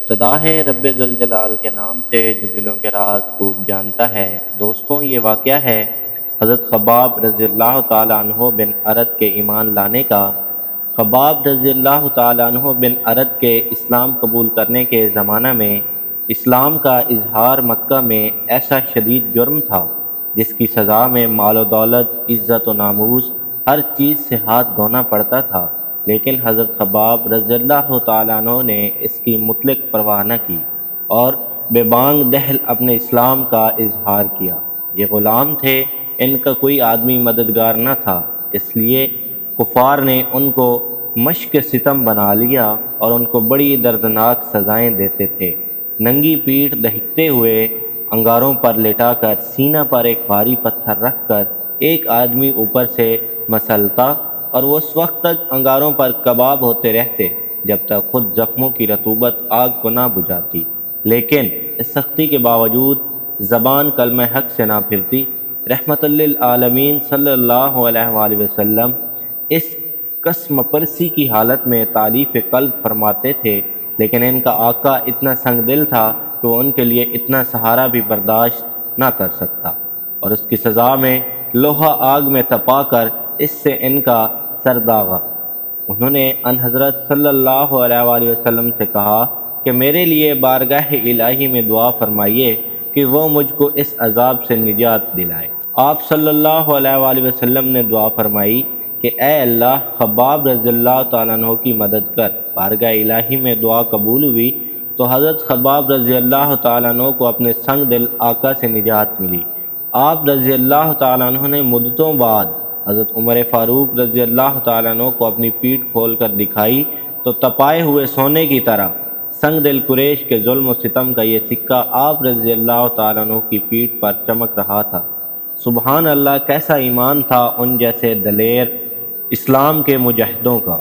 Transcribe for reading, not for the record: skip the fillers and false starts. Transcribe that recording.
ابتدا ہے رب ذوالجلال کے نام سے جو دلوں کے راز خوب جانتا ہے۔ دوستوں، یہ واقعہ ہے حضرت خباب رضی اللہ تعالیٰ عنہ بن ارد کے ایمان لانے کا۔ خباب رضی اللہ تعالیٰ عنہ بن ارد کے اسلام قبول کرنے کے زمانہ میں اسلام کا اظہار مکہ میں ایسا شدید جرم تھا جس کی سزا میں مال و دولت، عزت و ناموس، ہر چیز سے ہاتھ دھونا پڑتا تھا، لیکن حضرت خباب رضی اللہ تعالیٰ عنہ نے اس کی مطلق پرواہ نہ کی اور بے بانگ دہل اپنے اسلام کا اظہار کیا۔ یہ غلام تھے، ان کا کوئی آدمی مددگار نہ تھا، اس لیے کفار نے ان کو مشق ستم بنا لیا اور ان کو بڑی دردناک سزائیں دیتے تھے۔ ننگی پیٹھ دہکتے ہوئے انگاروں پر لٹا کر سینہ پر ایک بھاری پتھر رکھ کر ایک آدمی اوپر سے مسلتا اور وہ اس وقت تک انگاروں پر کباب ہوتے رہتے جب تک خود زخموں کی رطوبت آگ کو نہ بجھاتی، لیکن اس سختی کے باوجود زبان کلمہ حق سے نہ پھرتی۔ رحمت للعالمین صلی اللہ علیہ وآلہ وسلم اس قسم پرسی کی حالت میں تالیف قلب فرماتے تھے، لیکن ان کا آقا اتنا سنگ دل تھا کہ وہ ان کے لیے اتنا سہارا بھی برداشت نہ کر سکتا اور اس کی سزا میں لوہا آگ میں تپا کر اس سے ان کا سر داغا۔ انہوں نے ان حضرت صلی اللہ علیہ وآلہ وسلم سے کہا کہ میرے لیے بارگاہ الہی میں دعا فرمائیے کہ وہ مجھ کو اس عذاب سے نجات دلائے۔ آپ صلی اللہ علیہ وآلہ وسلم نے دعا فرمائی کہ اے اللہ، خباب رضی اللہ تعالیٰ عنہ کی مدد کر۔ بارگاہ الہی میں دعا قبول ہوئی تو حضرت خباب رضی اللہ تعالیٰ عنہ کو اپنے سنگ دل آقا سے نجات ملی۔ آپ رضی اللہ تعالیٰ عنہ نے مدتوں بعد حضرت عمر فاروق رضی اللہ تعالیٰ عنہ کو اپنی پیٹھ کھول کر دکھائی تو تپائے ہوئے سونے کی طرح سنگ دل قریش کے ظلم و ستم کا یہ سکہ آپ رضی اللہ تعالیٰ عنہ کی پیٹھ پر چمک رہا تھا۔ سبحان اللہ، کیسا ایمان تھا ان جیسے دلیر اسلام کے مجاہدوں کا۔